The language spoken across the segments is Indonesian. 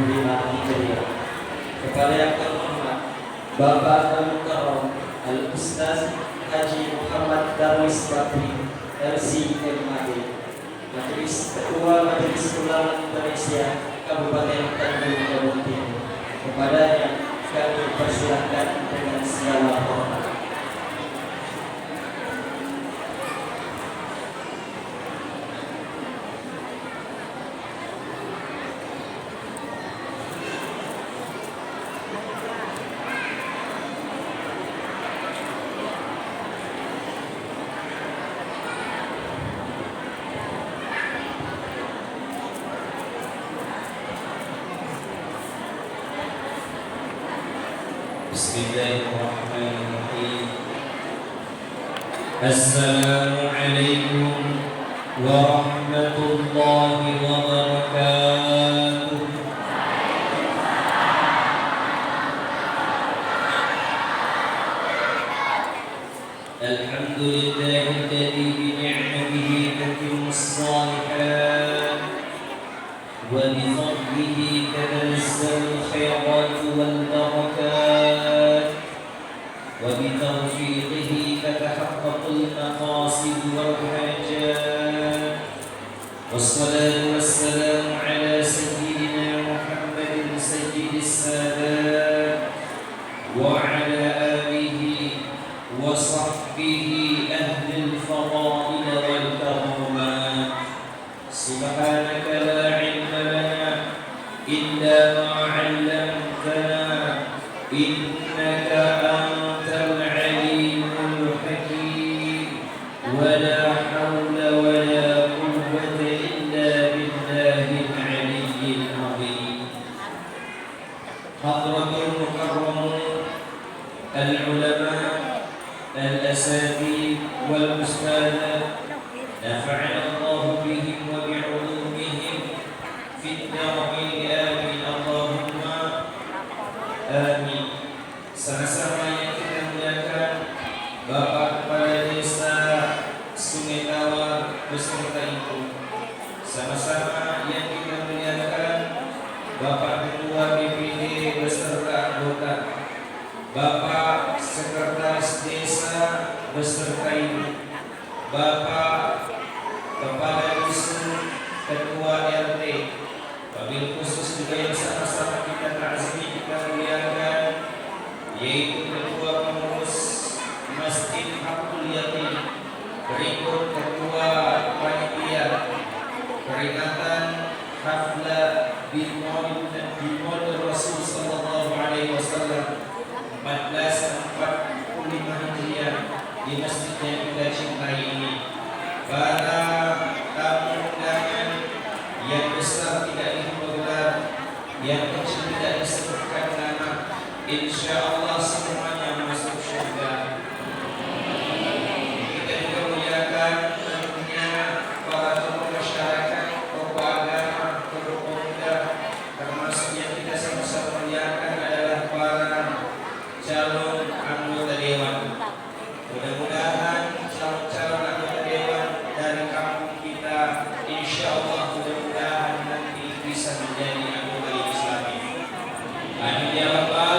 Hijriah. Kepada yang terhormat Bapak dan Mukarram Al-Ustaz Haji Muhammad Darwis Bakri LC-MAD, Majelis Ketua Majelis Ulama Indonesia Kabupaten Tanjung Jabung Timur. Kepadanya kami persilahkan dengan segala hormat. Bismillahirrahmanirrahim. Assalamualaikum warahmatullahi wabarakatuh. Alhamdulillahilladzi bi ni'matihi tatimmu shalihat wa bi fadlihi tanazzalu khairat wal barakat وبتوفيقه تتحقق المقاصد والحاجات والصلاة والسلام على سيدنا محمد سيد السادات وعلى آله وصحبه أهل الفضائل والكرامات. سبحانك لا علم لنا إلا ما علمتنا إنك ولا حول ولا قوة إلا بالله العلي العظيم. حضرة المكرمون العلماء الأساتذة والأستاذ نفعنا الله بهم وبعلومهم في الدارين آمين اللهم آمين. Sama-sama yang kita muliakan Bapak Kepala Desa Sungai Tawar beserta Ibu, sama-sama yang kita muliakan Bapak Ketua BPD beserta anggota, Bapak Sekretaris Desa beserta Ibu, Bapak Kepala Dusun, Ketua RT, wabil khusus juga yang sama-sama kita ta'zimi, kita muliakan, yaitu Ketua Pengurus Masjid Hakul Yatim, berikut Ketua Panitia peringatan Haflah Maulid Rasul Sallallahu Alaihi Wasallam 1445 Hijriah di masjid yang kita cintai ini, para tamu undangan yang besar tidak digelar, yang kecil tidak disebutkan nama, insya Allah semuanya masuk surga. Kita juga muliakan tentunya para tokoh masyarakat, tokoh agama, tokoh pemuda, termasuk yang kita sama-sama muliakan adalah para calon anggota dewan. Mudah-mudahan calon-calon anggota dewan dari kampung kita, insya Allah mudah-mudahan nanti bisa menjadi anggota Islam ini. Amin ya rabbal.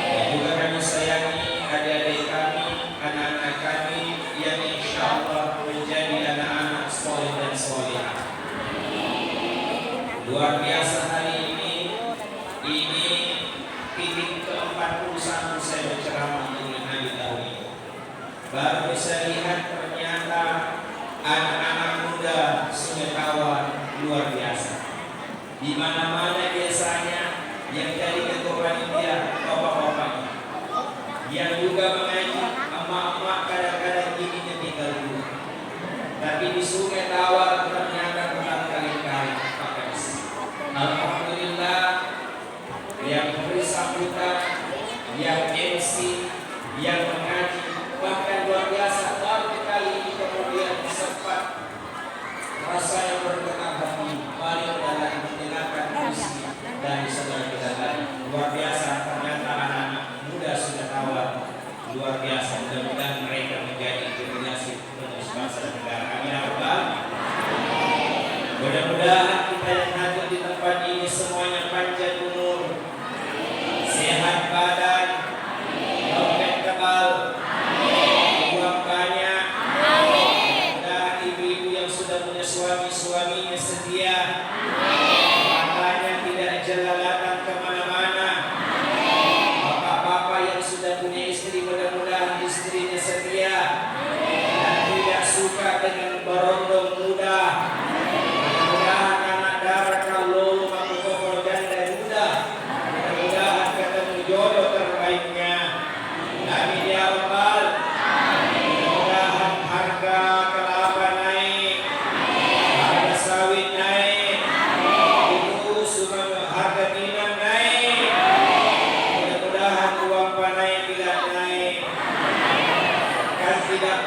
Dan juga kami sayangi adik-adik kami, anak-anak kami yang insya Allah menjadi anak-anak soleh dan solehah. Luar biasa hari ini titik ke-41 saya berceramah dengan hari tahun ini. Baru bisa lihat ternyata anak-anak muda Sungai Tawar luar biasa. Di mana-mana biasanya yang jadi ketua panitia bapak-bapaknya, yang juga mengaji emak-emak kadang-kadang giginya tinggal dulu. Tapi di Sungai Tawar ternyata berkali-kali pakai. Alhamdulillah, yang beri sambutan, yang MC, yang mengaji, bahkan luar biasa. Baru kali ini kemudian sempat rasa yang bergetar hati, balik dalam mendengarkan puisi dari saudara kita tadi. Luar biasa, ternyata anak-anak muda Sungai Tawar luar biasa. Mudah-mudahan mereka menjadi generasi penerus bangsa dan negara. Amin ya rabbal.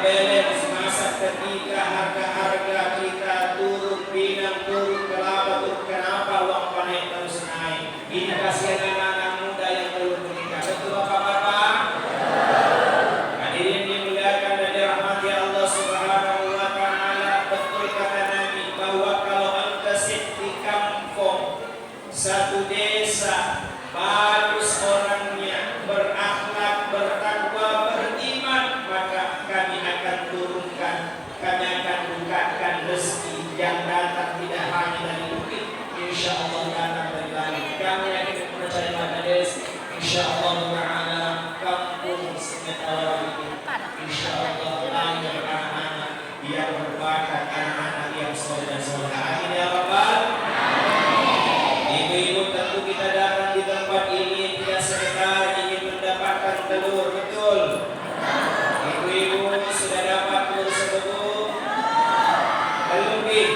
minyak balance masa ketika harga-harga kita turun, pinang turun, kelapa turun, kenapa uang panen terus naik? Ini kasihan anak-anak muda yang belum menikah. Betul Bapak-bapak? Hadirin dimuliakan dan dirahmati Allah Subhanahu wa taala. Betul kata Nabi bahwa kalau antasib di kampung satu desa bagus orangnya, berakhlak, bertakwa, beriman, maka kami akan turunkan, kami akan bukakan rezeki yang datang tidak hanya dari bukit, insya Allah datang dari langit. Kami akan percaya pada desa, insya Allah taala kampung Semetawan itu, insya Allah lahir anak-anak yang berbakat, anak-anak yang soleh dan soleha. Amin ya rabbal. Ibu-ibu, tentu kita datang di tempat ini tidak sekedar ingin mendapatkan telur, betul? Ibu-ibu sudah dapat telur sebelum? Belum nih?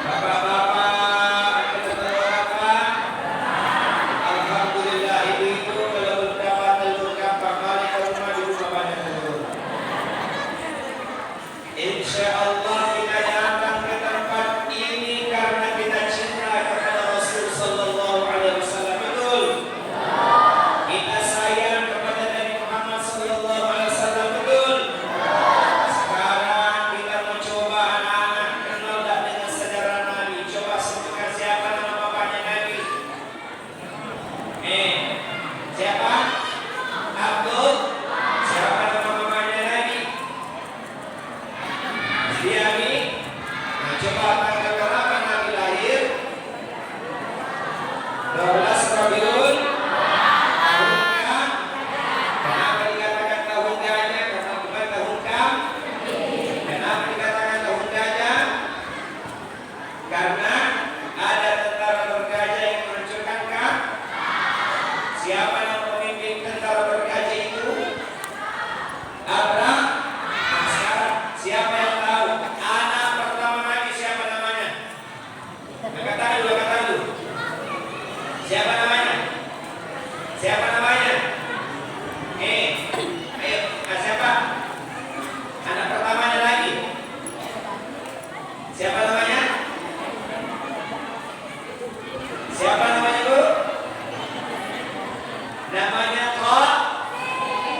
Bapak-bapak ada telur apa? Alhamdulillah, ibu-ibu kalau belum dapat telur gampang balik ke rumah, di rumah banyak telur. Insya Allah kita datang ke tempat ini karena kita cinta kepada Rasul sallallahu alaihi wasallam, betul? Kita sayang kepada Nabi Muhammad sallallahu alaihi wasallam, betul? Sekarang kita mau coba anak-anak kenal tak dengan sejarah Nabi. Coba sebutkan siapa nama bapaknya Nabi. Siapa? Abdul. Siapa nama mamanya Nabi? Diami. Nah, coba tanggal berapa Nabi lahir? 12 Rabiul. Tahun. Kenapa dikatakan tahun gajah? Karena bukan tahun kam. Kenapa dikatakan tahun gajah? Karena ada tentara bergajah yang menghancurkan kam. Siapa yang memimpin tentara bergajah itu? Abraham. Nah, sekarang siapa yang tahu anak pertama Nabi siapa namanya? Angkat tangan dulu, angkat tangan dulu. Siapa namanya? Siapa namanya? Ayo, siapa? Anak pertamanya lagi. Siapa namanya? Siapa namanya, Bu? Namanya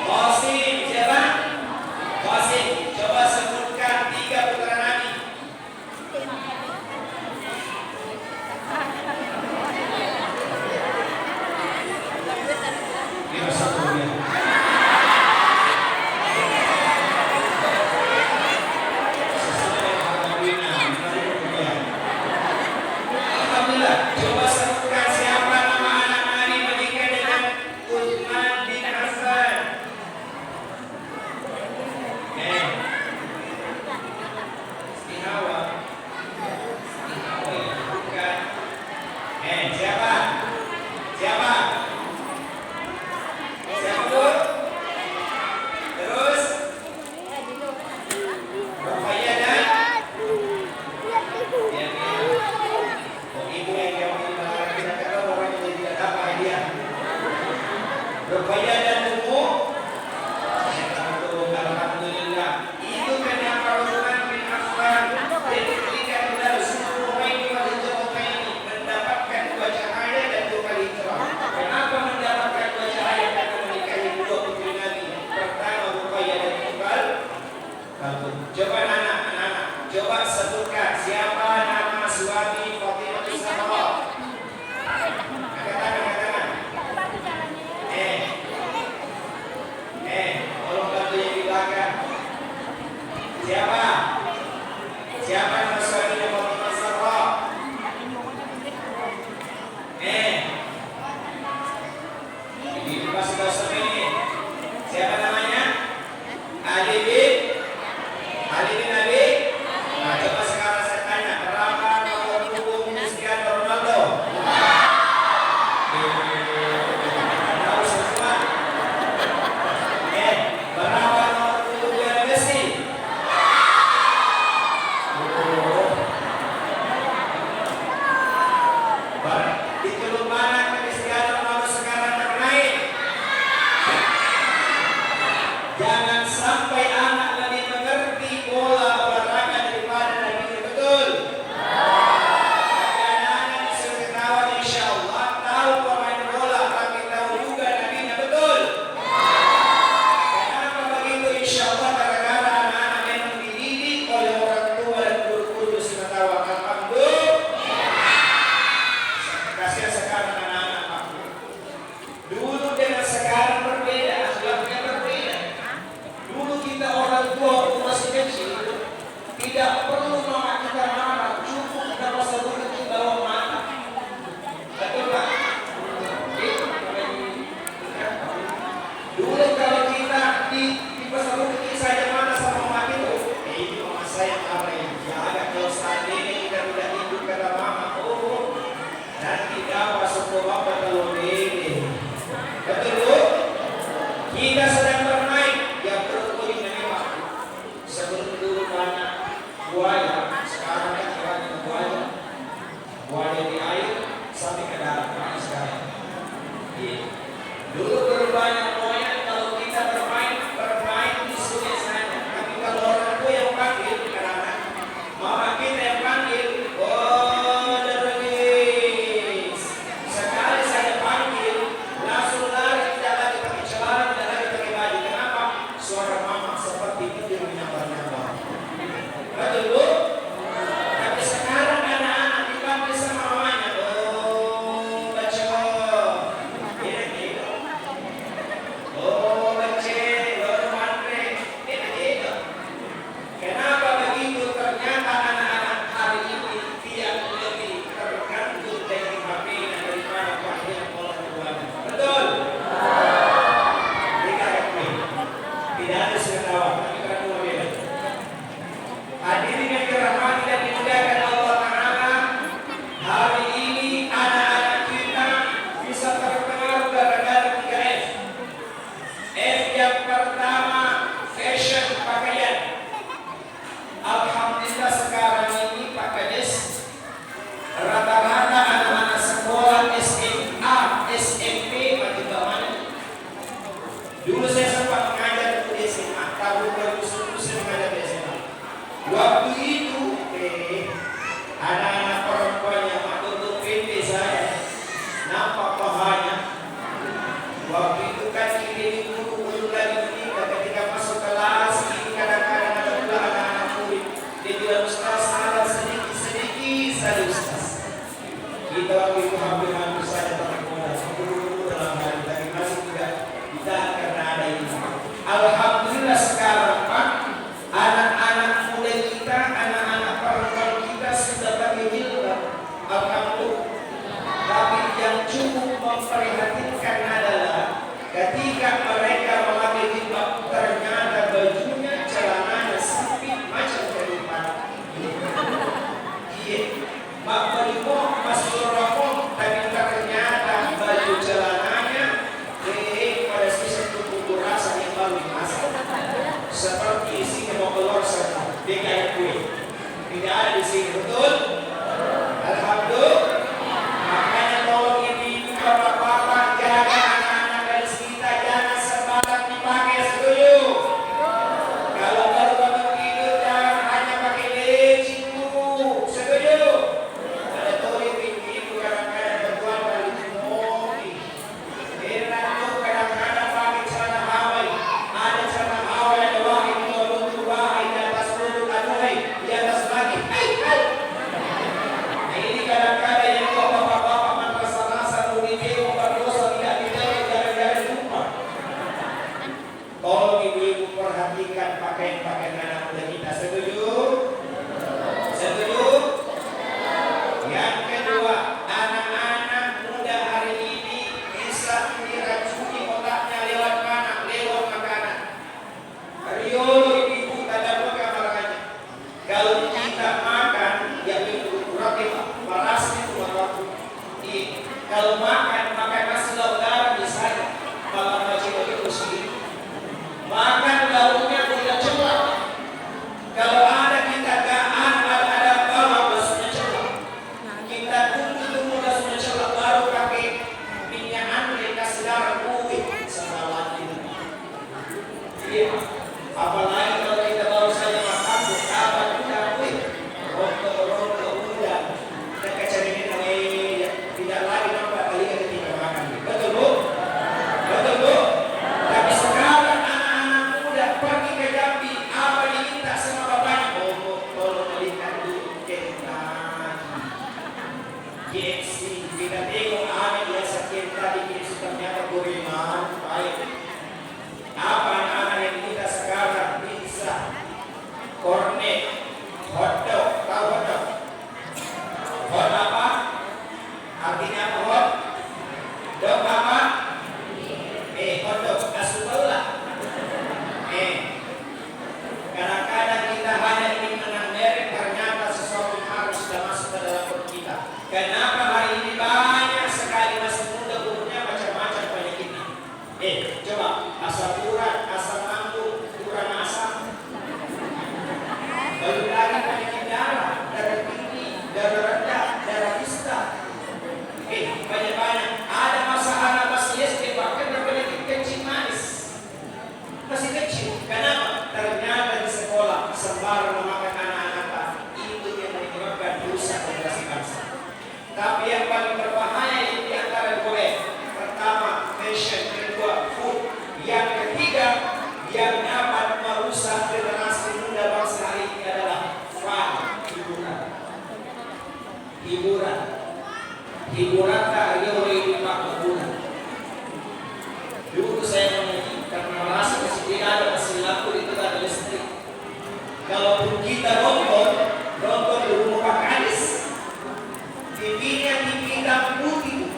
Qasim. Siapa? Qasim. Coba sebutkan 3 putra Nabi. Lima satu ya. Alhamdulillah. Coba sebutkan siapa nama anak Nabi menikah dengan Utsman bin Affan. Istihawa. Istihawa ya, bukan. Siapa? Siapa? Siapa, Bu? Terus Ruqayyah dan ibu yang jawab ini kita kata orang yang tidak dapat hadiah. Ruqayyah dan Ummu. Alhamdulillah. Itu kenapa Utsman bin Affan ketika benar semua ini mendapatkan 2 cahaya dan 2 kali hijrah. Kenapa mendapatkan 2 cahaya dan menikahi 2 putri Nabi? Pertama Ruqayyah dan Iqbal. Coba anak-anak, coba sebutkan siapa nama suami Fatimah Zahra. Katakan. Tolong bantu yang di belakang. Siapa? Siapa nama suaminya Fatimah Zahra? Ibu kasih tahu sama ini. Siapa namanya? Ali bin Abi. Nah, coba sekarang saya tanya, berapa nomor punggung Cristiano Ronaldo? Tahu semua? Berapa nomor punggung Lionel Messi? Tidak perlu mama kita marah, cukup kita rasa dulu di bawah mata. Betul Pak? Dulu kalau kita di pasar bukit saja mana sama mama itu, ini mama saya apa yang jaga. Kalau saat ini kita tidak hidup kata mama, oh nanti dapat suku bapak kalau ini. Betul Bu? Kita sedang bermain, yang perlu menembak. Sebelum dulu banyak buaya, sekarang kan banyak buaya. Buaya di air sampai ke dalam panas sekarang. Dulu banyak buaya kalau kita bermain di sungai saja. Tapi kalau orang tua yang panggil, kadang-kadang mama kita yang panggil, oh derwis. Sekali saya panggil, langsung lari, tidak lagi pakai celana, tidak lagi pakai baju. Kenapa? Suara mama seperti itu dia menyambar-nyambar. Betul Bu? Tapi sekarang anak-anak dipanggil sama mamanya, oh baca, gitu. Oh baca, baru matre, gitu. Kenapa begitu? Ternyata anak-anak hari ini tidak lebih tergantung dengan HP daripada panggilan orang tuanya. Betul? Tidak ada seketawa, tapi karena dua beda. Hadirin yang dirahmati dan dimuliakan Allah Ta'ala, hari ini anak-anak kita bisa terpengaruh gara-gara 3F. F yang pertama, fashion pakaian. Alhamdulillah sekarang ini Pak Kades, rata-rata anak-anak sekolah SMA, SMP masih bawahnya. Dulu saya sempat mengajar di SMA, tahun 2010 saya mengajar di SMA. Waktu itu, anak-anak perempuan yang tutup pintu saya, nampak pahanya. Waktu itu kan ini dulu lagi menikah, ketika masuk kelas, ini kadang-kadang ada pula anak-anak murid. Dia bilang, Ustaz, ada sedikit saja Ustaz. Kita waktu itu hampir saja tergoda, dalam hal tapi masih tidak ditahan karena ada ini. Alhamdulillah sekarang Pak, anak-anak muda kita, anak-anak perempuan kita sudah pakai jilbab. Alhamdulillah. Tapi yang cukup memprihatinkan adalah ketika mereka memakai jilbab, ternyata bajunya, celananya sempit macam kehidupan. Iya, mak baju masuk rapor, tapi ternyata baju celananya pada sisi tubuh rasa yang baru dimasak. Seperti isinya mau keluar serta dia kayak kue. Tidak ada di sini, betul? Alhamdulillah. Makanya tolong ini bapak-bapak jaga anak-anak dari kita, jangan sembarang dipakai, setuju? Kalau baru bangun tidur jangan hanya pakai leci dulu, setuju? Ada toilet itu kadang-kadang berjual dari mobil. Enak tuh kadang-kadang pakai celana Hawaii. Ada celana Hawaii, ada wahi, untuk wahi, di atas lutut, aduhai, di atas lagi. Nah ini kadang-kadang yang kok bapak-bapak merasa-rasa muridnya berdosa tidak diterima gara-gara lupa. Tolong ibu-ibu perhatikan pakaian-pakaian anak muda kita, setuju? Setuju? Yang kedua, anak-anak muda hari ini bisa diracuni otaknya lewat mana? Lewat makanan. Riolo ibu tanda buka makanya. Kalau kita makan, ya itu roti paras itu waktu. Kalau makan nasi lauk garam misalnya, makan macam itu sih. Makan lauknya tidak cepat. Kalau ada kita ada bawang basuhnya cepat. Kita tunggu basuhnya cepat baru pakai minyak angin kasih garam sama lagi. Iya. Apalagi kalau kita baru saja makan, apa kita rontok muda. Dan keceriaan ini tidak lagi nampak kali ketika makan. Betul Bu? Betul Bu? Tapi sekarang anak-anak muda pergi ke Jambi, apa diminta sama bapaknya? Tolong belikan dulu Kentucky. KFC, kita tengok anak biasa Kentucky, KFC ternyata gorengan, baik. Apa anak-anak yang kita sekarang bisa kornet, sembarang memakan anak-anak, itu yang menyebabkan dosa generasi bangsa. Tapi yang paling berbahaya itu di antara dua. Pertama, fashion, kedua, food. Yang ketiga, yang dapat merusak generasi muda bangsa hari ini adalah fun, hiburan. Hiburan tak ini Pak Kebunan. Dulu saya mengaji karena merasa masih tidak ada mesin lampu itu tak ada listrik. Kalaupun kita nonton di rumah Pak Kadis, TV-nya TV hitam putih,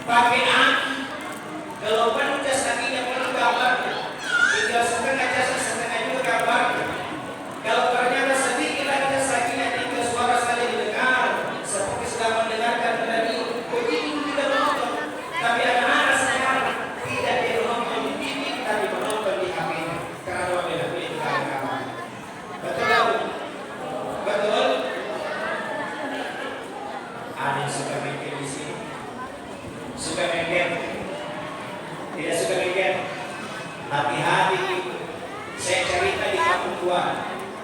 pakai aki. Kalau penuh jas akinya penuh gambarnya, tinggal setengah jas setengah juga gambarnya. Kalau ternyata sedikit lagi jas akinya tinggal suara saja didengar, seperti sedang mendengarkan radio. Begitu tidak menonton, tapi anak-anak sekarang tidak dia menonton di TV, tapi menonton di HP-nya karena beda-beda di kamar. Betul? Betul? Ada yang suka main game di sini, suka main game, tidak suka main game. Hati-hati itu. Saya cerita di kampung tua.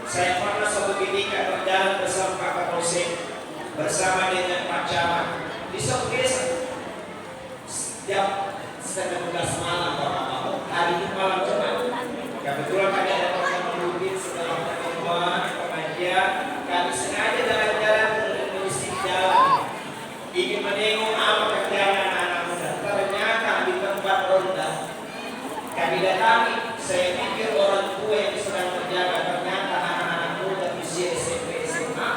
Saya pernah suatu ketika berjalan bersama Pak Kapolsek bersama dengan Pak Camat di suatu desa. Setiap setengah 12 malam hari itu malam Jumat. Kebetulan kami ada pertemuan rutin setelah pertemuan pengajian. Kami sengaja jalan-jalan mengisi jalan, ingin menengok apa kerjaan anak-anak muda. Ternyata di tempat ronda kami datangi, saya pikir orang tua yang sedang berjaga, ternyata anak-anak muda usia SMP SMA.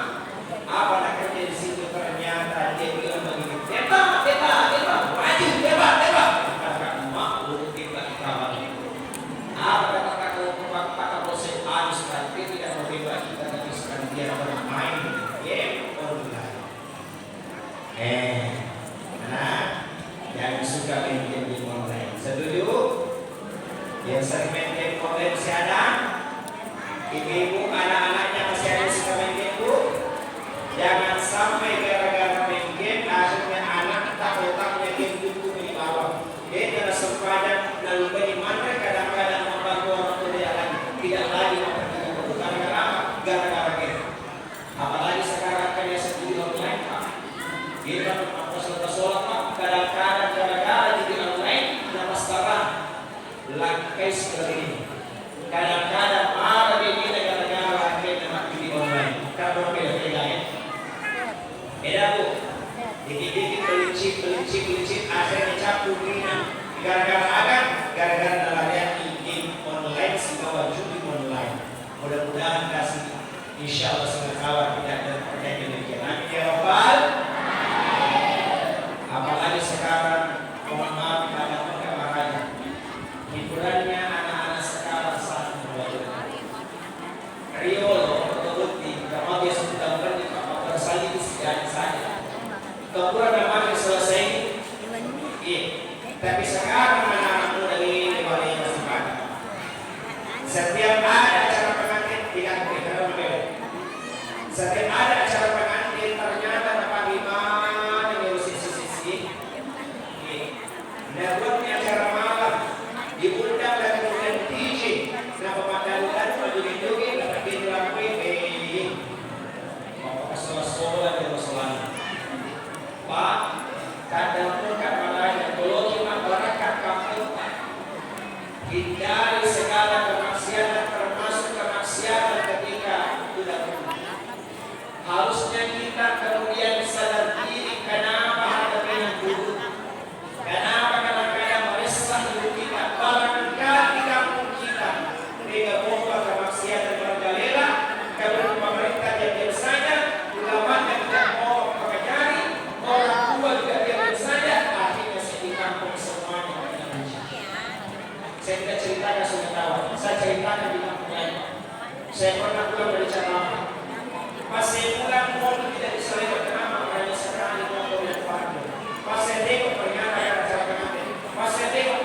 Apa nak kerja di situ? Ternyata dia bilang begini, tembak, maju, tembak. Kata maklum tembak di kamar itu. Apa kata Pak Kapolsek Anus tadi tidak mau tembak kita, tapi sekarang dia bermain game online. Jangan suka main game online. Setuju? Yang sering main game online masih ada? Ibu-ibu, anak-anaknya masih ada yang suka main game, Bu? Jangan sampai gara-gara main game akhirnya anak tak game itu di bawah. Dia tidak sempadan lalu bagaimana kadang-kadang membantu orang tua dia lagi tidak lagi memperhatikan itu gara-gara apa? Gara-gara game. Apalagi sekarang kan dia sendiri online, Pak. Kita sholat Pak, kadang-kadang gara-gara jadi online nafas tarah langkai seperti ini. Kadang-kadang marah dia gara-gara akhirnya mati di online. Kalau beda-beda ya. Beda Bu. Dikit-dikit pelicin akhirnya campur dina. Gara-gara dalam game online si bawa judi online. Mudah-mudahan kasih insyaallah semoga tidak ada terjadi demikian. Amin ya rabbal. Apalagi sekarang mohon maaf banyak perkembangannya. Hiburannya anak-anak sekarang sangat membahayakan. Rio terbukti kalau dia sudah berani bersalin sejarah saja. Kemudian memang selesai. Iya. Tapi sekarang anak-anak muda ini kembali masih banyak. Setiap ada acara pengantin tidak berbeda. Setiap ada acara pengantin ternyata dapat gimana ngurusin sisi. Nah, acara malam diundang dan kemudian DJ. Nah, pemandangan joget-joget dapat dilakukan mau ke sekolah dan sekolah. Pak, kadang-kadang malahnya kalau masyarakat kampung hindari segala kemaksiatan termasuk kemaksiatan ketika sudah berumur. Harusnya kita kemudian sadar diri kenapa ada yang buruk. Kenapa kadang-kadang meresah hidup kita. Barangkali kampung kita dengan bomba kemaksiatan merajalela, kalau pemerintah diam saja, ulama tidak mau mengajari, orang tua juga diam saja, akhirnya di kampung semuanya mengaji. Saya tidak ceritakan sebentar, saya ceritakan di kampung lain. Saya pernah pulang dari Jakarta. Pas saya pulang, mobil tidak bisa lewat. Kenapa? Karena sekali mobil yang parkir. Pas saya tengok ternyata ada acara pengantin. Pas saya tengok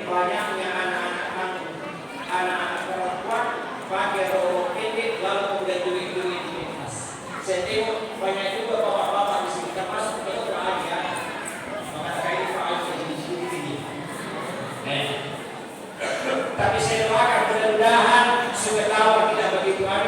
banyaknya anak-anak perempuan pakai rok pendek lalu kemudian duit-duit di atas. Saya tengok banyak juga bapak-bapak di sini. Kita masuk ke dalam aja. Maka ini Pak Aji jadi sedikit ini. Tapi saya doakan mudah-mudahan sumber tawa tidak begitu ada.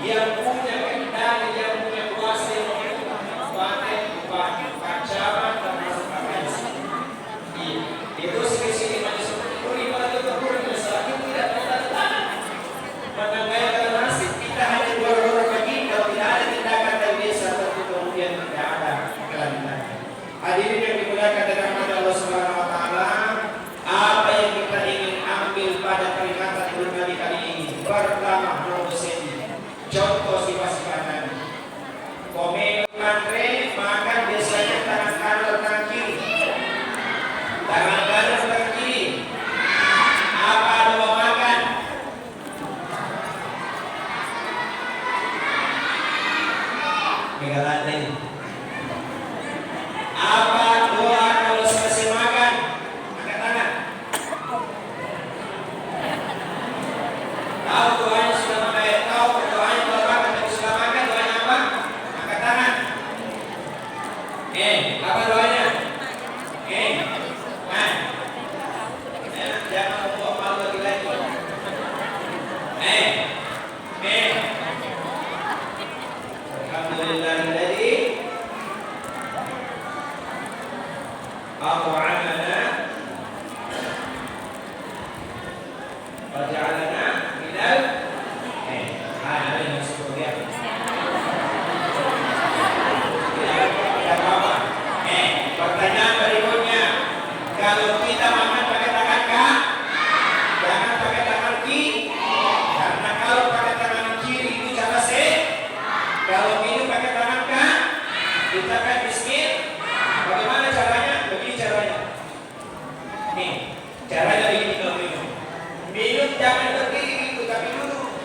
yang punya kendali, yang punya kuasa, yang punya kabupaten, bupati, camat, dan masuk provinsi. Itu sini-sini masih seperti kuri, pada kuri, misalnya tidak ada tanah. Menanggapi nasib kita hanya dua begini, kalau tidak ada tindakan dari desa, tentu kemudian tidak ada kelanjutan. Hadirin yang dimuliakan dengan nama Allah Subhanahu Wa Taala, apa yang kita ingin ambil pada peringatan Idul Adha kali ini? Pertama, contoh sifat-sifat Nabi. Komen mantre makan biasanya tangan kanan atau tangan kiri. Tangan kanan atau tangan kiri. Apa doa makan? Pegang lantai. Apa doa kalau selesai makan? Angkat tangan. Tahu doanya sudah makan? Tahu doanya kalau makan tapi sudah makan doanya apa? Angkat tangan. Apa doanya? Jangan membuat malu lagi-lagi. Alhamdulillahilladzi at'amana wa ja'alana minal ada yang masuk dia. Tidak apa-apa. Pertanyaan berikutnya, kalau kita makan pakai tangan kah? Jangan pakai tangan kiri, karena kalau pakai tangan kiri itu cara kalau minum pakai tangan kah? Kita kan bismil. Bagaimana caranya? Begini caranya. Nih, caranya begini kalau minum. Minum jangan berdiri gitu, tapi duduk.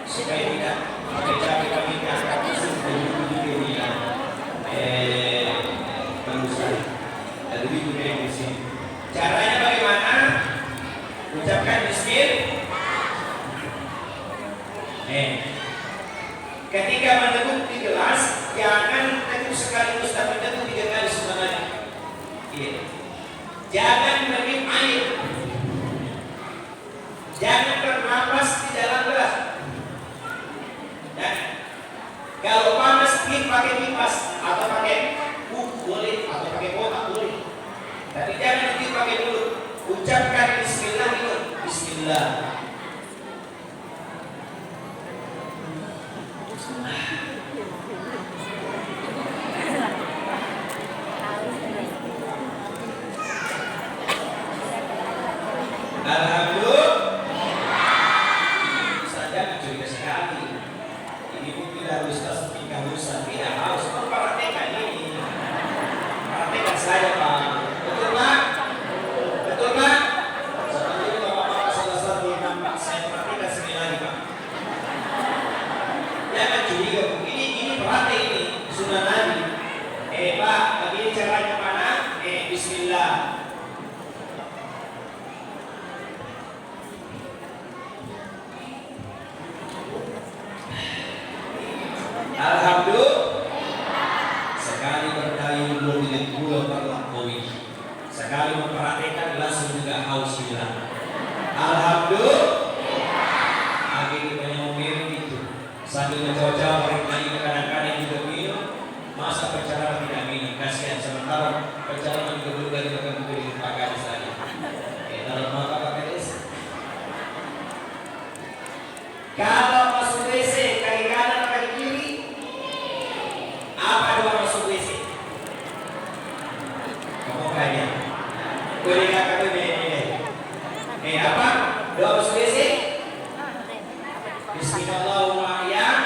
Supaya tidak capek kami akan bagusan. Dan begitu yang di sini. Caranya bagaimana? Ucapkan bismil. Ketika meneguk di gelas, jangan teguk sekaligus tapi teguk 3 kali sebenarnya. Jangan meneguk air. Jangan bernapas di dalam gelas. Kalau panas, pakai kipas atau pakai boleh, atau pakai kotak boleh. Tapi jangan pakai mulut. Ucapkan Bismillah itu. Bismillah. Alhamdulillah. Saja curiga sekali. Ini pun tidak ustaz tingkah ustaz, tidak harus mempraktekkan ini. Praktekkan saja Pak. Betul Pak? Betul Pak? Seperti itu Bapak-bapak salah satu yang nampak saya praktekkan sekali lagi Pak. Jangan curiga, ini praktek ini sunnah Nabi. Pak, begini caranya mana? Bismillah. Alhamdulillah. Sekali berdayung belum dengan gula terlampaui. Sekali memperhatikan langsung juga haus hilang. Alhamdulillah. Akhirnya banyak minum itu sambil mencoba menikmati kadang-kadang juga minum. Masa perjalanan tidak minum, kasihan sementara perjalanan juga belum lagi akan beri pakai saja. Dalam mata pakai desa. Kalau masuk WC kaki kanan atau kaki kiri, apa doa masuk WC? Kamu kaya. Boleh kakak ini. Apa? Doa masuk WC? Bismillahirrahmanirrahim.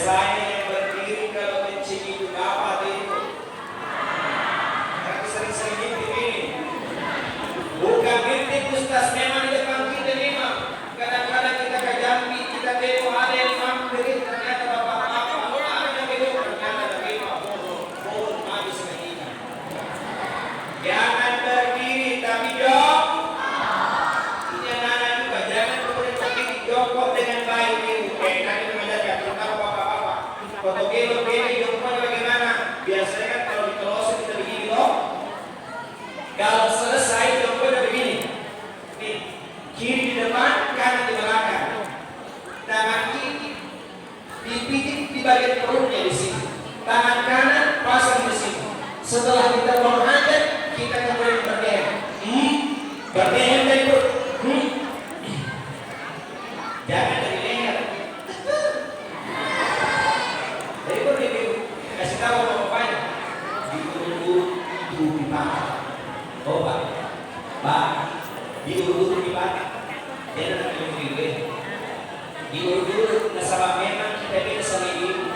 Biasanya yang berdiri kalau kencing itu apa atau itu? Tapi sering-sering ngintip ini. Bukan ngintip Ustaz, memang di depan kita memang. Kadang-kadang kita ke Jambi, kita tengok ada yang mampir, ternyata bapak-bapak, ada yang hidup, ternyata ada memang bohong, habis kita. Jangan berdiri, tapi jongkok. Ini anak-anak juga, jangan berdiri, jongkok dengan baik. Nanti mengajarkan tentang bapak-bapak. Foto gelo-gelo, jongkoknya bagaimana? Biasanya kan kalau di Kolose kita begini loh. Kalau selesai jongkoknya begini. Nih, kiri di depan, kanan di belakang. Tangan kiri dipijit di bagian perutnya di sini. Tangan kanan pasang di sini. Setelah kita menghadap, kita kemudian berdeham. Berdeham dari perut. Jangan dari leher. Dari perut itu kasih tahu bapaknya. Diurut-urut itu di paha. Oh Pak, diurut-urut di paha. Dia nak diurut-urut. Diurut-urut, nasabah memang kita beda sama ibu.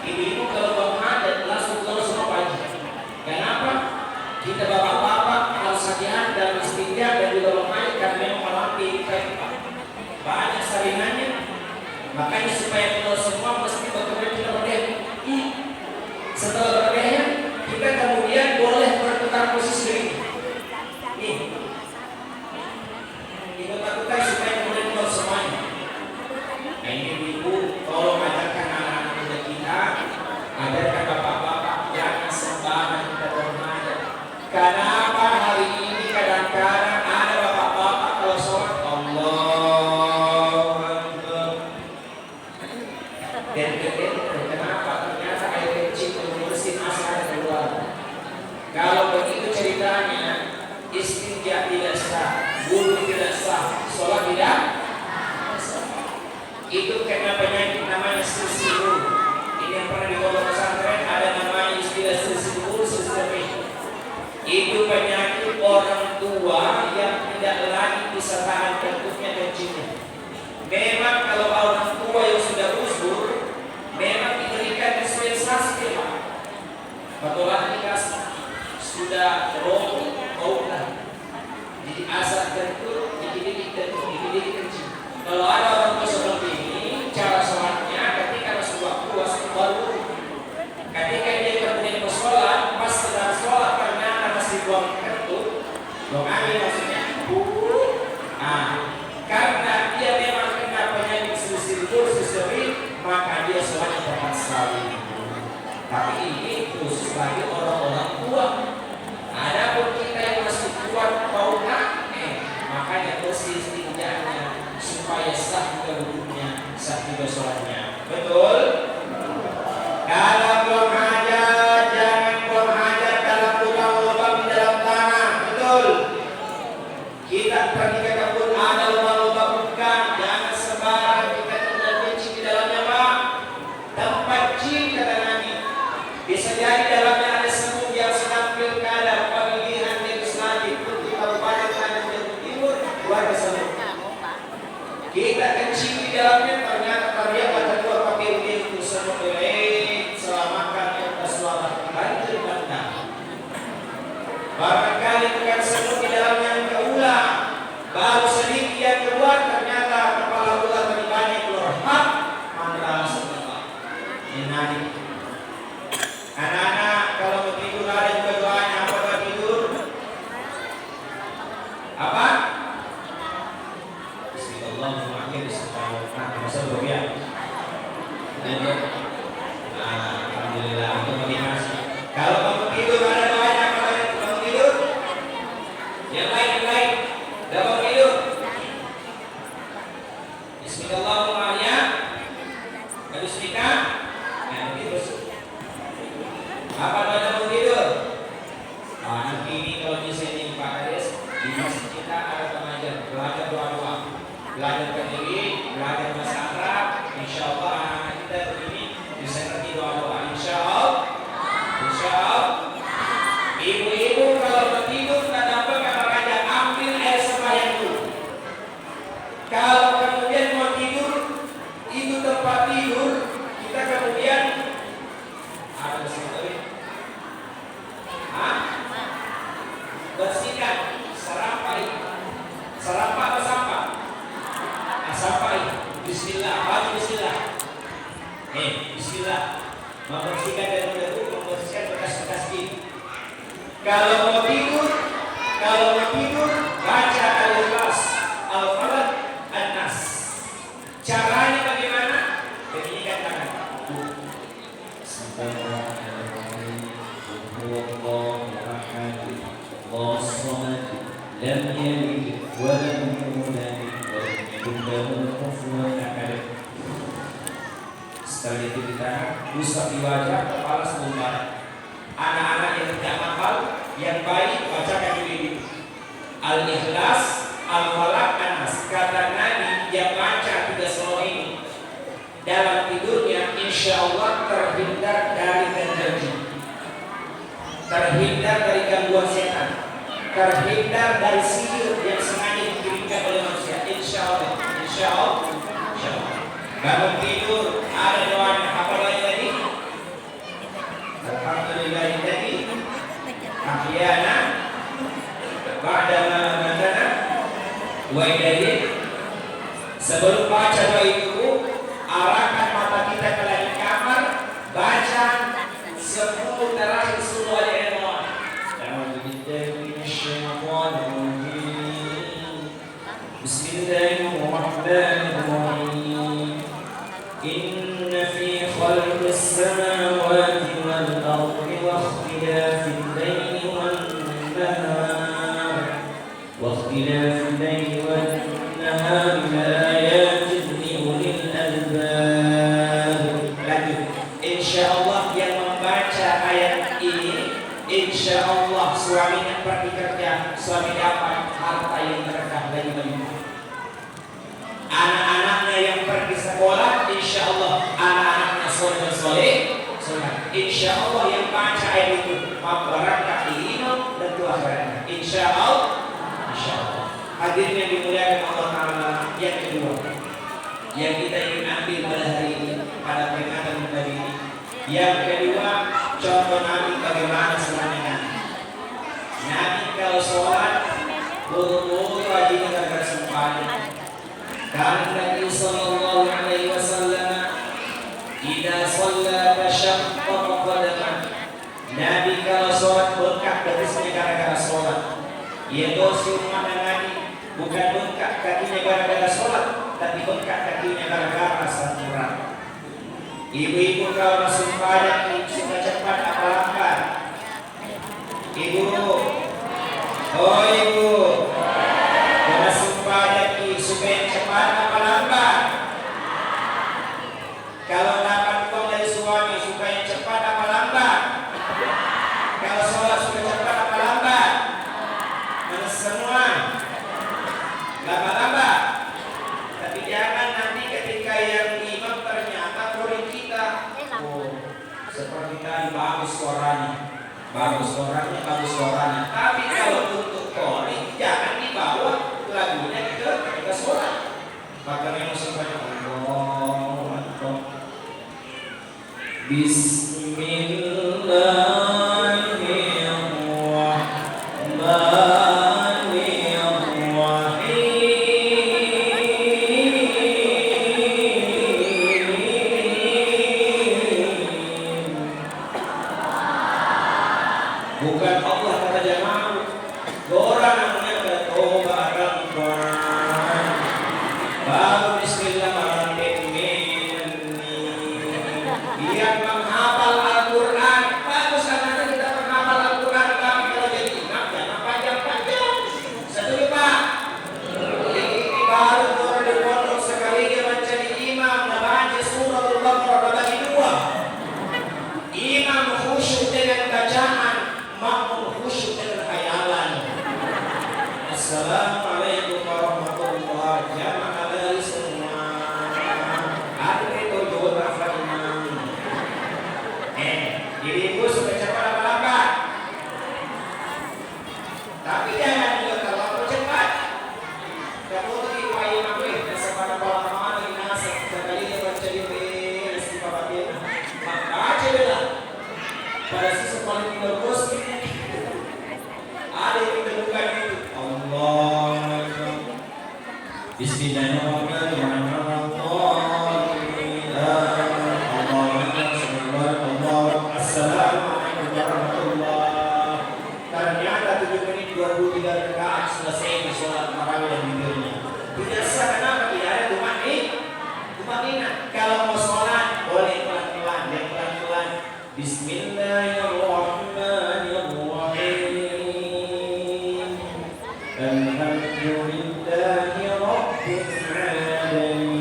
Ibu kalau menghadap langsung semua pagi. Kenapa? Kita bapak-bapak harus hati-hati dalam istinja dan juga menghadap karena memang melatih banyak saringannya. Makanya supaya kita semua mesti betul-betul kita berdeham. Setelah berdeham, kita kemudian boleh bertukar posisi ini. Nih, kita lakukan supaya kemudian kita semuanya. Nah ini ibu, tolong ajarkan anak-anak muda kita, ajarkan bapak-bapak jangan sembarangan kita bermanja. Kenapa hari ini kadang-kadang ada bapak-bapak kalau sholat Allah dan kenapa ternyata air kecil membersih masalah keluar. Kalau begitu ceritanya, istinja tidak sah, wudu tidak sah, sholat tidak sah. Itu karena penyakit namanya silsilah. Ini yang pernah dibawa pesantren, ada namanya istilah silsilah. Itu penyakit orang tua yang tidak lagi bisa tahan bentuknya kencingnya. Memang kalau orang tua yang sudah uzur, memang diberikan dispensasi Pak. Betulan dikasih sudah roh lah. Jadi asap kentut, dikit-dikit kencing. Kalau ada orang tua seperti ini, cara sholatnya ketika masuk waktu baru. Ketika dia kemudian bersolat, pas sedang sholat ternyata masih buang kentut, buang angin maksudnya. Karena dia memang kena penyakit silsilah, maka dia sholatnya terpaksa. Tapi ini khusus bagi orang-orang tua. Adapun kita yang masih kuat bau makanya bersih setidaknya supaya sah juga wudhunya, sah juga sholatnya. Betul? Kalau buang hajat, jangan buang hajat dalam lubang-lubang di dalam tanah. Betul? Kita pergi ke kebun ada lubang-lubang bukan, jangan sembarang kita tidak kencing di dalamnya Pak. Tempat jin kata Nabi. Bisa jadi dalamnya ada semut yang sedang pilkada pemilihan legislatif untuk Kabupaten Tanjung Timur, warga semut. Kita kencing di dalamnya ternyata terlihat ada dua KPUD itu semut selamatkan kita selamat banjir bandang. Barangkali bukan semut di dalamnya yang keulang, baru sedikit yang keluar ternyata kepala ular lebih banyak keluar. Mantra semua. Ini anak-anak kalau mau tidur ada juga doanya apa buat tidur? Apa? Bismillahirrahmanirrahim. Masa berbiak. Alhamdulillah itu bagaimana? Kalau kamu tidur ada doanya apa buat kamu tidur? Yang lain. Dapat tidur. Bismillahirrahmanirrahim. Habis nikah. Tidur. Apa doanya mau tidur? Nanti ini kalau di sini Pak Kades di masjid kita ada pengajar belajar doa-doa, belajar berdiri, belajar bahasa Arab. Insya Allah anak-anak kita begini bisa ngerti doa-doa. Insya Allah. Ibu-ibu kalau mau tidur tak dapat aja ambil air sembahyang dulu. Kalau kemudian mau tidur, itu tempat tidur kita Kita kemudian ada sekali. Bersihkan sarampai. Sarampai atau sampah? Sampai. Bismillah. Baca bismillah. Bismillah. Membersihkan dari debu, membersihkan bekas-bekas ini. Kalau mau tidur baca Al-Ikhlas, Al-Falaq, An-Nas. Caranya bagaimana? Beginikan tangan. Lam yalid wa lam yulad wa lam yakul lahu kufuwan ahad. Setelah itu kita usap di wajah, kepala sebentar. Anak-anak yang tidak hafal, yang baik bacakan dulu. Al-Ikhlas, Al-Falaq, An-Nas. Kata Nabi yang baca 3 surah ini dalam tidurnya, insya Allah terhindar dari gangguan, terhindar dari gangguan setan, terhindar dari sihir yang sengaja dikirimkan oleh manusia. Insya Allah. Bangun tidur ada doanya. Apa doanya tadi? Alhamdulillahilladzi ahyana ba'dama amatana wa ilaihi. Sebelum baca doa itu, arahkan mata kita ke langit kamar, baca 10 terakhir surah Al-Imran. A'udzu billahi minasyaitonir rajim. Bismillahirrahmanirrahim. Inna fi khalqis samawati wal ardi wa ikhtilafil layli wan nahar laayatin li ulil albab. Lanjut. Insyaallah yang membaca ayat ini, insyaallah suaminya pergi kerja, suami dapat harta yang berkah dari beliau. Anak-anaknya yang pergi sekolah, insyaallah anak-anaknya soleh. Insyaallah yang baca ayat itu memberkah ilmu dan akhirat. Insyaallah. Hadirin yang dimuliakan Allah Ta'ala, yang kedua yang kita ingin ambil pada hari ini, pada peringatan hari ini, yang kedua, contoh Nabi bagaimana sebenarnya. Nabi kalau sholat buru-buru rajin agar sempurna. Dan Nabi sallallahu alaihi wasallam idza shalla tashaqqaqa qadaman. Nabi kalau sholat bengkak betisnya gara-gara sholat. Ia dosi umat Nabi bukan bengkak kakinya gara-gara sholat, tapi bengkak kakinya gara-gara rasa kurang. Ibu-ibu kalau masuk pada suka cepat apa lambat? Ibu, oh ibu, masuk pada suka cepat apa lambat? Kalau dapat uang dari suami suka yang cepat apa lambat? Kalau sholat suka cepat apa lambat? Mana semua lambat-lambat. Tapi jangan nanti ketika yang imam ternyata murid kita, seperti tadi bagus suaranya, tapi kalau untuk kori jangan dibawa lagunya ke sholat. Maka yang sebanyak bukan Allah kata jamaah, orang namanya bertobat baru bismillahirrahmanirrahim. Yang menghafal Al-Quran bagus, karena kita menghafal Al-Quran. Tapi kalau jadi imam jangan panjang-panjang. Setuju Pak? Ini baru orang di pondok sekali dia menjadi imam membaca surah Al-Baqarah bagi 2. Imam khusyuk dengan bacaan, makmum khusyuk dengan khayalan. Assalamualaikum warahmatullahi wabarakatuh. Semua ada itu jual imam. pada sisa paling tinggal bos ini. Ada yang ditemukan itu. Allah. Bismillahirrahmanirrahim. Assalamualaikum warahmatullahi. Ternyata 7 menit 23 rakaat selesai sholat tarawih dan witirnya. Tidak sah, kenapa? Tidak ada tumanina. Kalau mau sholat boleh pelan-pelan, yang pelan-pelan. Bismillahirrahmanirrahim. Alhamdulillahi rabbil alamin.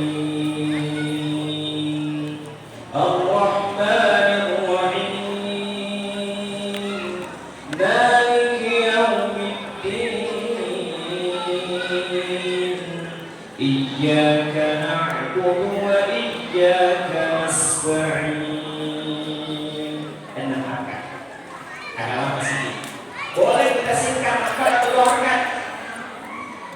Ar-Rahmanir Rahim. Maliki yaumiddin. Iyyaka na'budu wa iyyaka nasta'in. Enam rakaat. Agak lama sedikit. Boleh kita singkat atau doakan.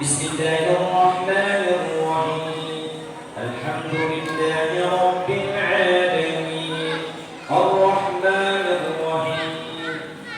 Bismillahirrahmanirrahim. Alhamdulillahi rabbil alamin. Ar-Rahmanir Rahim.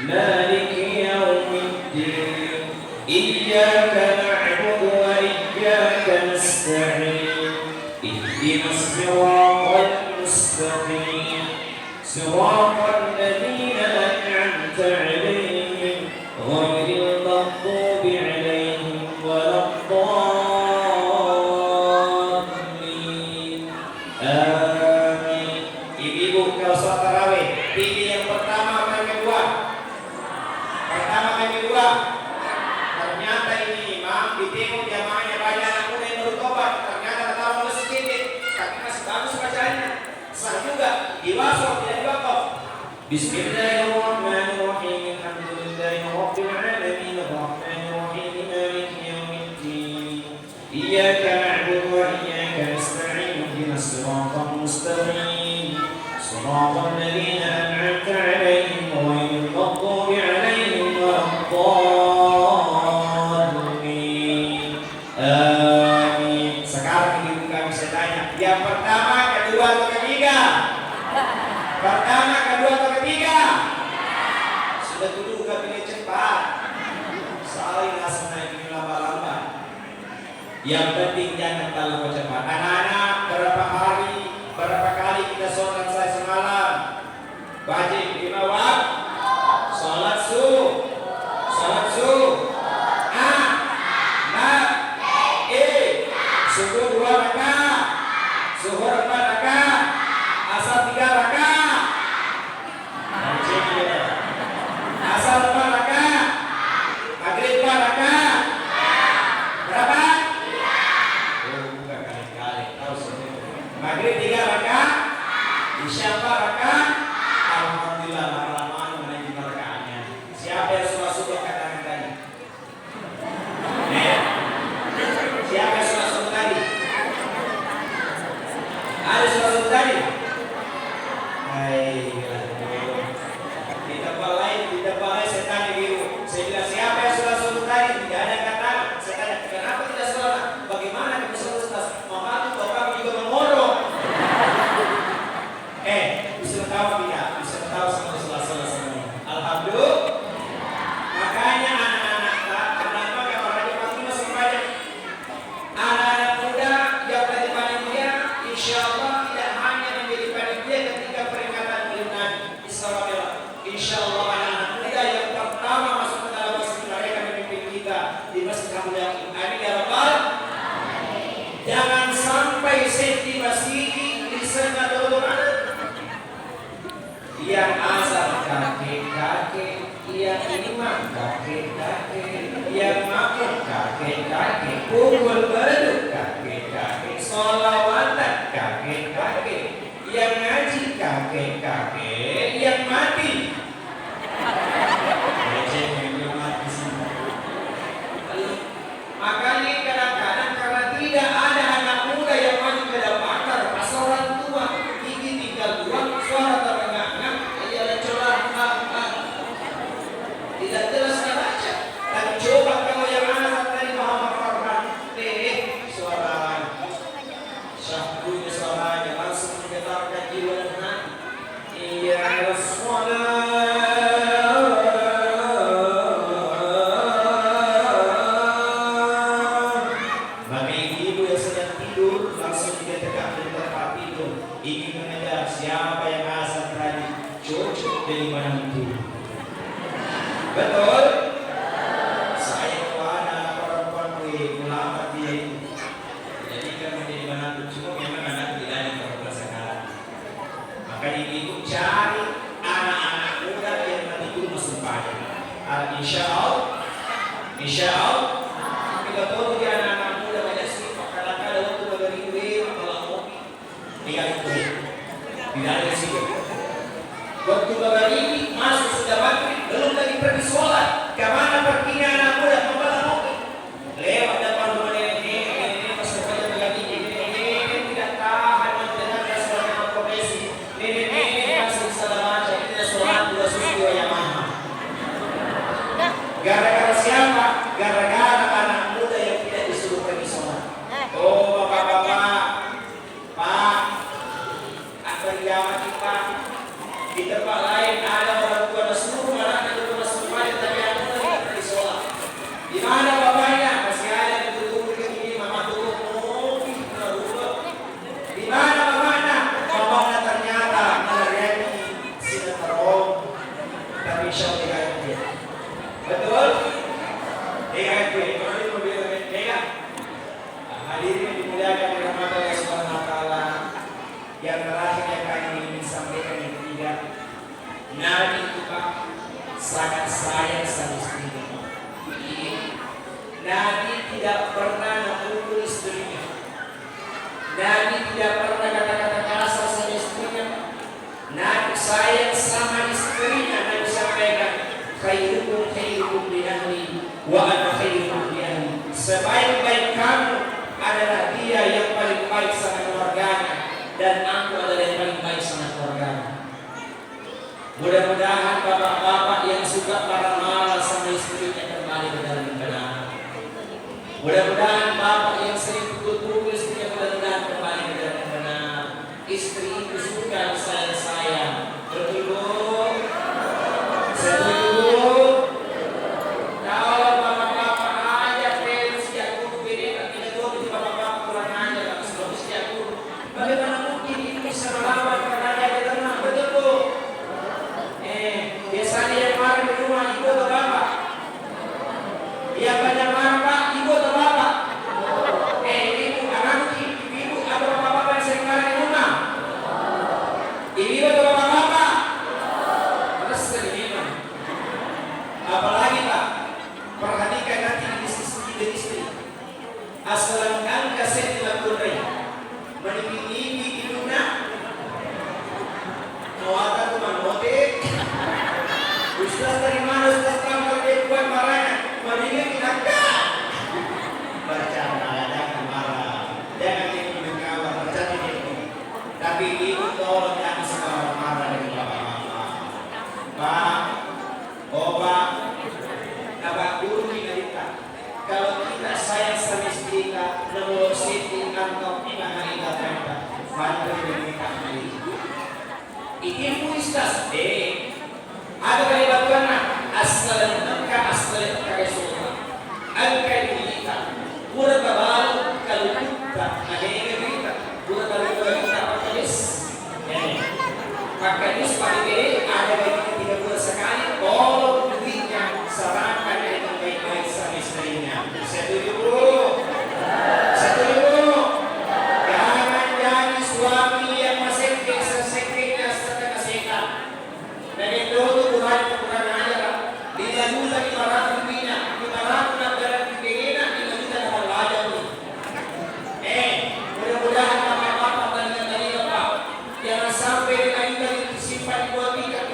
Maliki yaumiddin. Iyyaka na'budu wa iyyaka nasta'in. Ihdinas siratal mustaqim. Siratal ladzina an'amta 'alaihim ghairil maghdubi 'alaihim waladdallin. Amin. Ibu-ibu kalau sholat tarawih, pilih yang pertama atau yang kedua? Pertama atau yang kedua? Ternyata ini imam ditengok jamaahnya banyak anak muda yang baru tobat. Ternyata ketawa mulai sedikit, tapi masih bagus bacaannya. Sah juga, diwasok tidak diwakaf. Bismillahirrahmanirrahim. Alhamdulillahi rabbil alamin. Ar-Rahmanir Rahim. Maliki yaumiddin. Iyyaka na'budu wa iyyaka nasta'in. Ihdinas siratal mustaqim. Siratal ladzina an'amta 'alaihim ghairil maghdubi 'alaihim waladdallin. Amin. Sekarang ibu kami saya tanya, yang pertama, kedua atau ketiga? Pertama, kedua atau ketiga? Sudah dulu kami cepat. Soalnya langsung naik ini lama-lama. Yang penting jangan terlalu cepat. Anak-anak, berapa kali kita sholat saya semalam? Wajib 5 waktu. Sholat subuh. Subuh 2 rakaat. Zuhur 4 rakaat. Asar 3 rakaat. Asar 4 rakaat. Maghrib 4 rakaat. Berapa? Oh, bukan kali-kali. Tahu semua. Maghrib 3 rakaat. Isya 4 rakaat. Alhamdulillah lama-lamaan menaiki rakaatnya. Siapa yang suka-suka katakan tadi? Siapa yang suka-suka tadi? Ada suka-suka tadi? Hai, di tempat lain saya tanya biru. Saya bilang siapa yang suka-suka tadi? Tidak ada kata. Saya tanya kenapa tidak sholat? Bagaimana kita sholat? Mama itu bapak juga mengorok. Bisa tahu tidak? Bisa tahu sama sholat semua. Alhamdulillah. Makanya anak-anak kenapa kalau ada pagi masih banyak anak-anak muda yang tadi panitia, insya Allah tidak hanya menjadi panitia ketika peringatan Maulid Nabi Israel. Insya Allah anak-anak muda yang pertama masuk ke dalam masjid mereka memimpin kita di Masjid Kampung Yakin. Amin ya Rabbal. Jangan sampai safety masjid di sana dulu. Yang azan kakek-kakek, yang imam kakek-kakek, yang makmum kakek-kakek, pukul beduk kakek-kakek, sholawatan kakek-kakek, yang ngaji kakek-kakek, yang mati. Makanya kadang-kadang karena tidak ada anak muda yang maju ke depan, pas orang tua gigi tinggal buang, suara terengah-engah, dia lecurah, tidak jelas dia baca. Dan coba kalau yang anak tadi Muhammad Farhan, jadi menantu. Betul? Saya kepada perempuan ulama dia itu. Jadi kan menjadi menantu, cuma memang anak tidak ada perempuan sekarang. Maka ibu cari anak-anak muda yang nanti masuk pada. Insya Allah, kita tahu dia anak-anak muda banyak sih. Kadang-kadang waktu bagi duit kalau mau tinggal itu, tidak ada sih. Waktu bagi masuk sudah maghrib, belum lagi pergi sholat. Kemana perginya anak muda? Membawa mobil. Lewat depan rumah nenek masuk saja bagi nenek tidak tahan mendengarkan suara profesi. Nenek masih salah baca, kita sholat dua susu yang mahal. Gara-gara siapa? Gara-gara anak muda yang tidak disuruh pergi sholat. Oh bapak-bapak, Pak, apa jamaah kita di tempat lain ada orang tua seluruh anaknya itu masuk masjid tapi anak muda tidak pergi sholat. Di mana bapaknya? Masih ada yang tutup begini, mama tutup mobil, di mana bapaknya? Bapaknya ternyata melayani sinetron, tapi insya Allah dia. Betul? Hadirin dimuliakan oleh Allah Subhanahu wa taala. Yang terakhir yang kami ingin sampaikan yang ketiga, Nabi itu Pak sangat sayang sama istrinya. Nabi tidak pernah memukul istrinya. Nabi tidak pernah kata-kata kasar sama istrinya. Nabi sayang sama istrinya. Nabi sampaikan, khairukum li ahli wa ana khairukum li ahli. Sebaik-baik kamu adalah dia yang paling baik sama keluarganya dan aku adalah yang paling baik sama keluarganya. Mudah-mudahan bapak-bapak yang suka marah-marah sama istrinya kembali ke dalam kebenaran. Mudah-mudahan bapak yang sering pukul-pukul istrinya mudah-mudahan kembali ke dalam kebenaran. Istri itu suka sayang-sayang. Betul Bu? Setuju Bu? Kalau bapak-bapak aja pensi aku beda tidak tahu di bapak-bapak kurang aja tapi sebab aku bagaimana mungkin ini bisa melawan karena ada tenang. Betul Bu? Biasanya yang marah di rumah ibu atau bapak? Yang banyak marah Pak, ibu atau bapak? Ibu, anak ibu atau bapak-bapak yang sering marah di rumah? Ibu atau bapak-bapak? Terus memang. Apalagi Pak, perhatikan nanti di istri. Asal angka setiap kurai, menimbi-nimbi di lunak, muatan rumah motif. Ustaz dari mana Ustaz tampil dia buat marahnya? Mendingan kita bercanda, jangan marah, jangan ikut kawan, bercanda itu. Tapi ibu tolong jangan sekarang marah dengan bapak-bapak. Pak, Bapak, Bapak guru kita. Kalau kita sayang sama istri kita, nomor siti kantor kita hari kita, bantu kita beli. Ibu Ustaz, ada kali bagaimana asal Rasulullah al-kalimita pura babalu kalau kita ada yang kita pura babalu kita pakanis paling ada bagi kita pura sekali tolong duitnya serahkan dengan baik-baik sama istrinya. Setuju Bu? Jangan jadi suami yang masih sekeknya setengah sekat dan itu Tuhan kurang ajar 5 juta 500 rupiah 500 negara kepinginan 5 juta dapat aja nih. Mudah-mudahan bapak-bapak dan tadi Pak jangan sampai dengan itu disimpan buat kita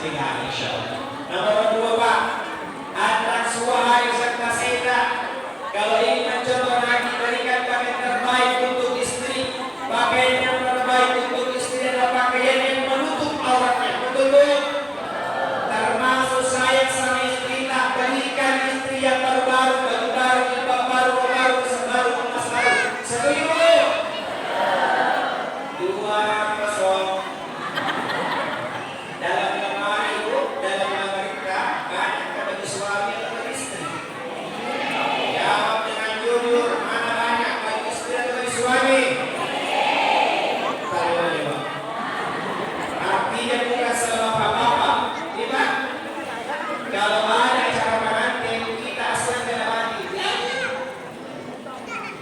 sertifikat insyaallah. Nomor 2 Pak, anak suahai serta seda. Kalau ingin mencontoh Nabi, berikan pakaian terbaik untuk istri. Pakaian yang terbaik untuk istri adalah pakaian yang menutup auratnya. Betul Bu? Termasuk sayang sama istri, tak berikan istri yang baru-baru, baju baru, jilbab baru, baru, baru, emas baru. Setuju Bu? 2-0. Dalam lemari Bu, dalam lemari kita banyak baju suami atau istri. Jawab dengan jujur, mana banyak baju istri atau baju suami? Tahu ya Pak. Artinya bukan selama bapak-bapak, ya Pak. Kalau ada acara pengantin, kita asal mati.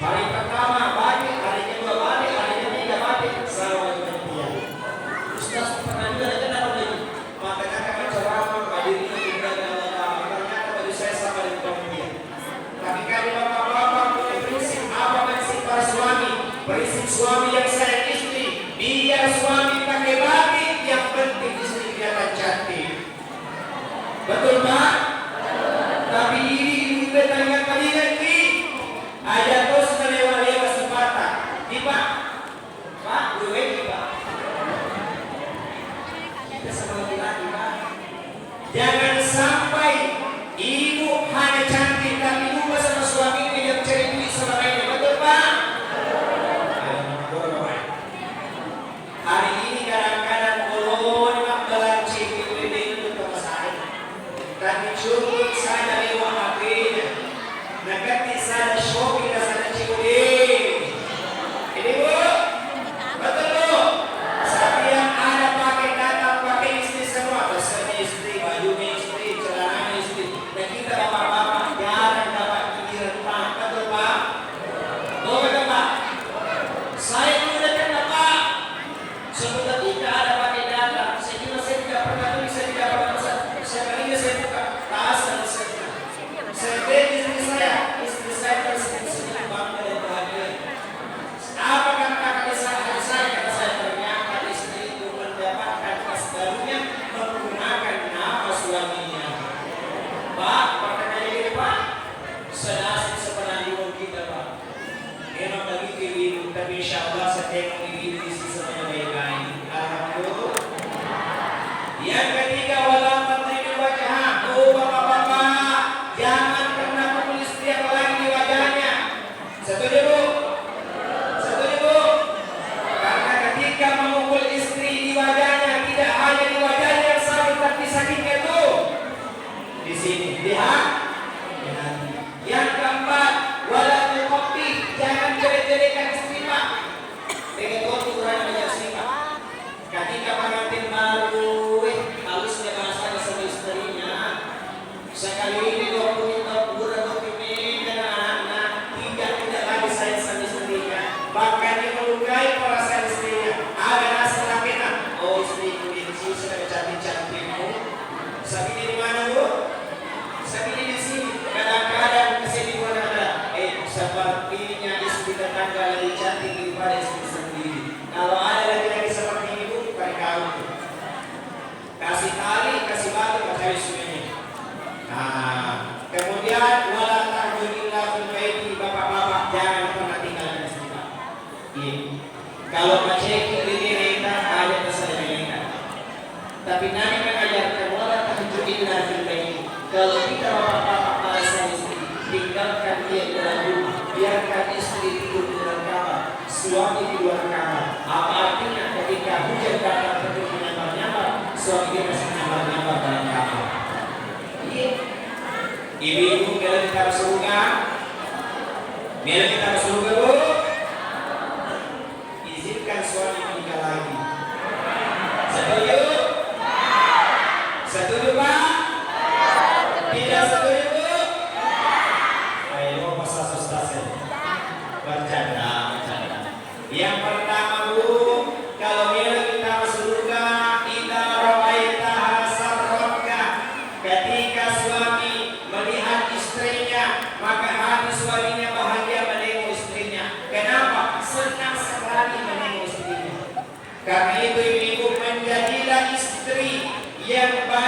Hari pertama balik, hari kedua balik, hari ketiga balik. Assalamualaikum dia. Ustaz pernah juga ada kenapa lagi? Maka kakak ceramah baju ini juga ternyata baju saya sama dengan dia. Tapi kalau bapak-bapak punya prinsip apa prinsip para suami? Prinsip suami yang sayang istri, biar suami pakai batik, yang penting istri kelihatan cantik. Betul Pak? Tapi ini kita tanya kali lagi. Ada terus melewat-lewat sepatah. Di Pak? Pak, gue Pak. Kita sama laki-laki Pak. Jangan sampai ibu hanya cantik tapi lupa sama suaminya yang cari duit sama lainnya. Betul Pak? Hari ini kadang-kadang ulun belanci itu sama saya. Tapi cukup saja lewat HP-nya. Nakati saja Shopee dan saja Cikudi. Ini Bu, betul Bu. Setiap ada pakai datang pakai istri semua, besarnya istri, bajunya istri, celananya istri. Dan kita bapak-bapak jarang dapat pikiran Pak, betul Pak? Oh betul Pak. Saya sudah kenal Pak. Sebentar tidak ada pakai datang. Saya kira saya tidak pernah tulis, saya tidak pernah pesan. Saya kali saya buka tas dan saya beri istri saya tersenyum bangga dan bahagia. Apa kata saya? Kata saya ternyata istri itu mendapatkan tas barunya menggunakan nama suaminya. Pak, pertanyaan ini Pak, senasib sepenanggungan kita Pak. Memang begitu ibu, tapi insya Allah setiap ibu di sisi semuanya baik-baik. Alhamdulillah. Yang ketiga, walau menteri wajah. Oh bapak-bapak, jangan pernah memukul istri apalagi di wajahnya. Setuju Bu? Setuju Bu? Karena ketika memukul istri di wajahnya, tidak hanya di wajahnya yang sakit, tapi sakitnya tuh di sini, lihat. Yang keempat, walau kopi, jangan jelek-jelekan istri Pak. Dengan kopi kurang banyak istri Pak. Ketika pengantin baru, halusnya bahasanya sama istrinya. Sekali ini 20 tahun udah ini dan anak-anak tidak lagi sayang sama istrinya. Bahkan dia melukai perasaan istrinya. Ada rasa lakinan. Oh istriku ini sudah cantik-cantikmu. Sakitnya di mana Bu? Sakitnya di sini. Kadang-kadang kesini pun ada. Sepertinya istri tetangga lebih cantik daripada istri sendiri. Kalau ada lagi seperti ini Bu, bukan kau. Kasih tali, kasih batu, cari suaminya. Nah, kemudian wala ta'budillahi fil baiti, bapak-bapak jangan pernah tinggalkan istri Pak. Kalau macet ini kita ada kesalahan. Tapi Nabi mengajarkan wala ta'budillahi fil baiti. Kalau kita bapak-bapak merasa istri, tinggalkan dia di dalam rumah, biarkan istri tidur di dalam kamar, suami di luar kamar. Apa artinya ketika hujan datang terus menyambar-nyambar, suami dia masih menyambar-nyambar dalam kamar. Ibu-ibu bila kita bersurga, bila kita bersurga Bu, izinkan suami menikah lagi. Setuju? Setuju Pak? Tidak setuju Bu? Ayo pasal susah bercanda. Yang pertama Bu, kalau bila kita bersurga, kita roaita hasarroka. Ketika suami melihat istrinya, maka hati suaminya bahagia menengok istrinya. Kenapa? Senang sekali menengok istrinya. Karena itu ibu menjadilah istri yang baik.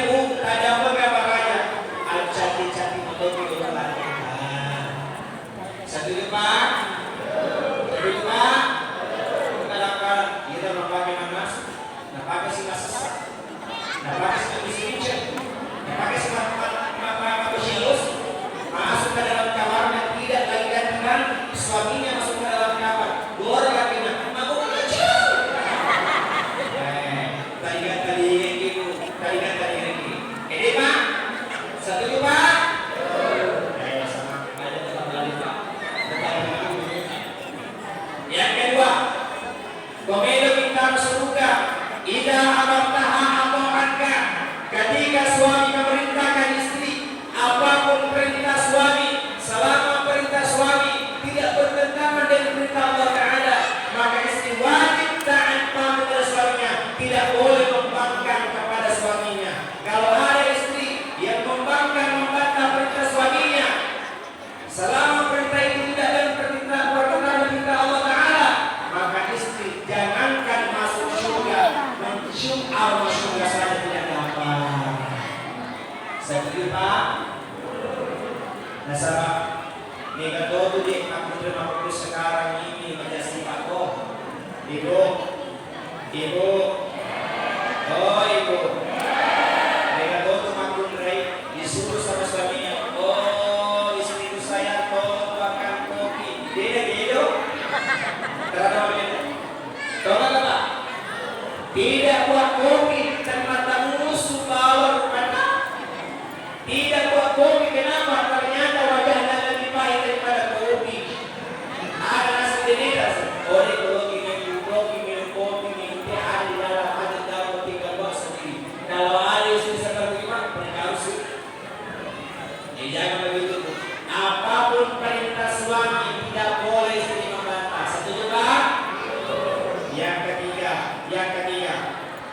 ibu, ada apa kabarnya? Cantik-cantik untuk ibu lah. Setuju Pak? Setuju Pak? Kenapa kita pakai nanas? Pakai si masak? Pakai si biskuit? Pakai si makan masuk ke dalam kamar dan tidak lagi gantikan suaminya masuk ke dalam kamar. Dua orang kakinya mabuk kecil. Tadi gitu. Ini Pak, setuju Pak? Sama ada kembali Pak. Yang kedua, komedo bintang surga. Ida amartaha ata'anka. Ketika suami memerintahkan istri, apapun perintah suami, selama perintah suami tidak bertentangan dengan perintah Allah Ta'ala, maka istri wajib taat kepada suaminya, tidak boleh membangkang kepada suaminya. Kalau ada istri yang membantah perintah suaminya, selama perintah itu tidak dengan perintah Allah Ta'ala, maka istri jangankan masuk surga, mencium aroma surga saja tidak dapat. Setuju Pak? Nah sama ini kata tu dia aku terima aku sekarang ini menjadi sifat kau. Ibu, oh ibu. Ini kata tu aku disuruh sama suaminya. Oh istri itu saya tolong kopi. Dia gitu. Terada macam tolong apa? Tidak buat kopi ternyata musuh bawa rupanya. Tidak buat kopi kenapa? Ternyata wajahnya lebih baik daripada kopi. Ada nasi deniras. Oleh kopi minum teh ada di dalam ada dalam tinggal buat sendiri. Kalau ada istri seperti itu, mereka harus. Jangan begitu. Apapun perintah suami tidak boleh istri membantah. Setuju Pak? Yang ketiga,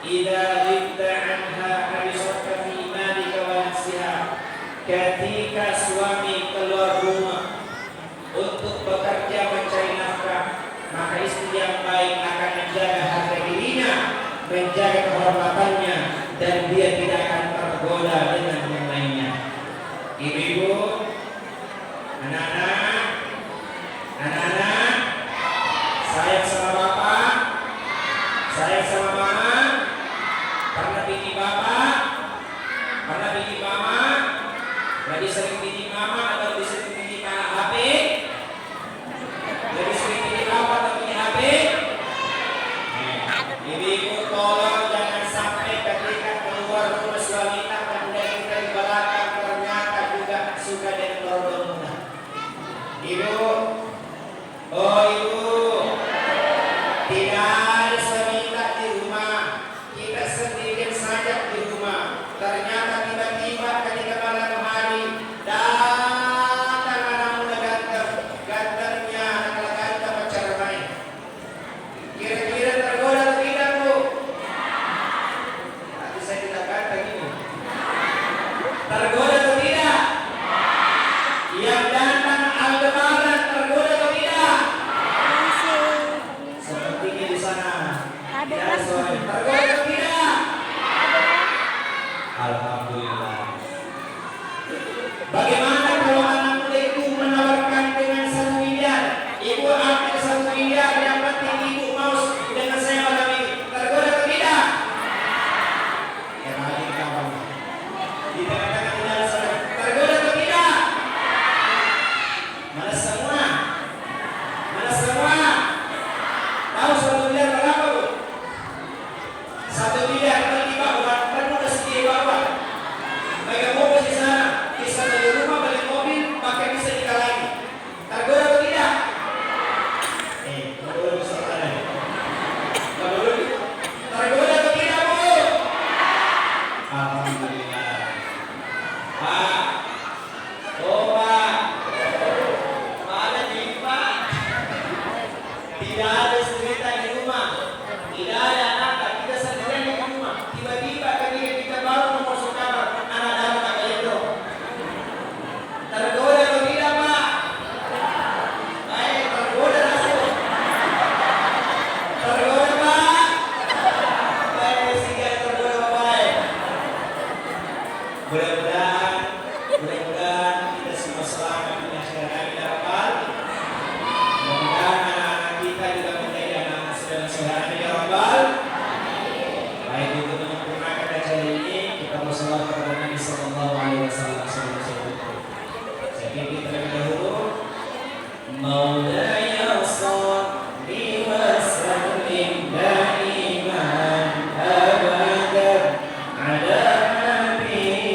idza ridda anha harisaka fi imanika wa nafsiha. Ketika suami keluar rumah untuk bekerja mencari nafkah, maka istri yang baik akan menjaga harga dirinya, menjaga kehormatannya, dan dia tidak akan tergoda dengan yang lainnya. Ibu-ibu, anak-anak, sayang sama bapak, sayang sama mama, pernah bini bapak, pernah bini mama, lagi sering bini mama atau lebih sering bini HP, lebih sering bini bapak atau bini HP. Ibu-ibu tolong jangan sampai ketika keluar rumah suami tak dan dari belakang ternyata juga suka dengan korban. Ibu, oh ibu, tidak ada suami tak di rumah, kita sendirian saja di rumah. Ternyata tiba-tiba ketika malam hari datang anak muda gantengnya anak ganteng pacar main. Kira-kira tergoda atau tidak Bu? Tapi saya tidak ganteng ini. Tergoda atau tidak? Yang datang Aldebaran tergoda atau tidak? Sepertinya di sana tidak ada suami. Tergoda atau tidak? Alhamdulillah. Bagaimana kalau anak muda itu menawarkan dengan 1 miliar? Ibu ambil 1 miliar, yang penting ibu mau dengan saya malam ini. Tergoda atau tidak? Ya lagi kawan. Di tengah-tengah tidak ada saudara. Tergoda atau tidak? Mana semua? Tahu 1 miliar berapa Bu? 1 miliar tiba-tiba bukan penuh rezeki bapak. Mereka mobil di sana, bisa beli rumah, beli mobil, pakai bisa dikalahin. Tergoda atau tidak? Tergoda besar ada. Tergoda atau tidak Bu? Alhamdulillah. Pak, oh Pak, ada nih Pak. Tidak ada cerita di rumah, tidak ada anak, kita sendirian di rumah. Tiba-tiba ketika kita baru masuk kamar, anak datang tak itu. Tergoda atau tidak Pak? Tergoda langsung. Tergoda Pak? Sehingga tergoda Bapak. Mudah-mudahan kita semua selamat di akhirat. Amin ya rabbal. Mudah-mudahan anak-anak kita juga menjadi anak saudara-saudara. Amin ya rabbal. Baik, untuk menyempurnakan acara ini kita berselawat kepada Nabi Sallallahu Alaihi Wasallam. Saya pimpin terlebih dahulu. Maulaya sholli wa sallim daiman abadan ala habibika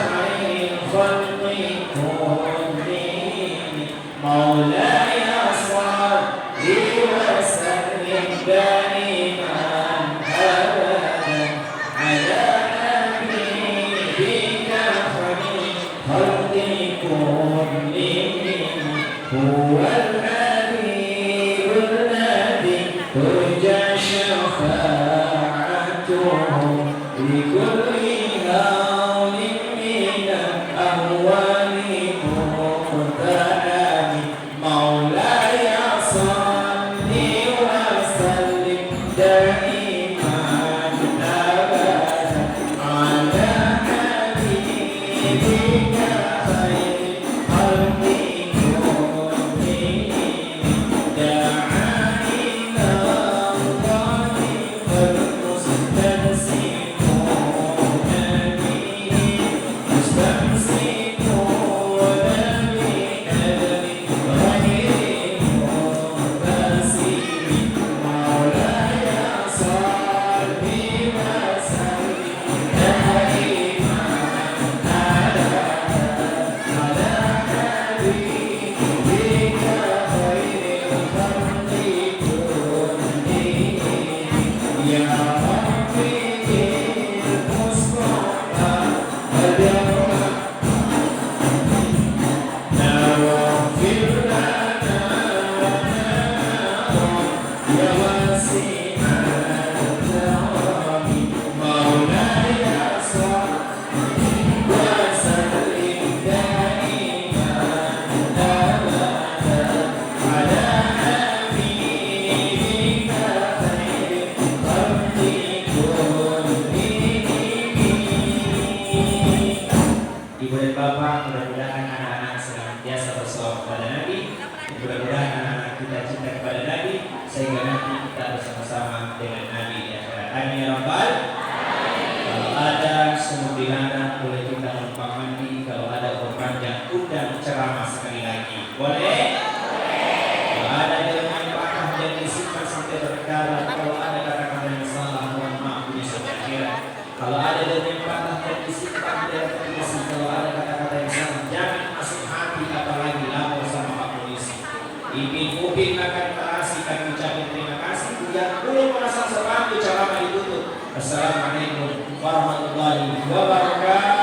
khairil khalqi kullihim. Maulaya sholli wa sallim daiman abadan ala habibika khairil khalqi kullihim. هو الحبيب الذي ترجى شفاعته لكل هول من الأهوال مقتدم. مولاي صل وسلم دائما أبدا على حبيبك خير خلق Ibu dan Bapak, mudah-mudahan anak-anak senantiasa berselawat kepada Nabi. Mudah-mudahan anak-anak kita cinta kepada Nabi sehingga nanti kita bersama-sama dengan Nabi di akhirat. Amin ya rabbal. Kalau ada sembilanan boleh kita numpang mandi. Kalau ada berpanjang undang ceramah sekali lagi. Boleh? Kalau ada yang patah dan disimpan sampai berkala. Kalau ada kata-kata yang salah, mohon maaf di akhirat. Kalau ada yang patah dan disimpan dan terisi, kalau ada kata-kata yang salah, jangan masuk hati apalagi lapor sama Pak Polisi. Ipin akan terasi, kami ucapkan terima kasih. Yang belum merasa sebantu ceramah ditutup. Assalamualaikum warahmatullahi wabarakatuh.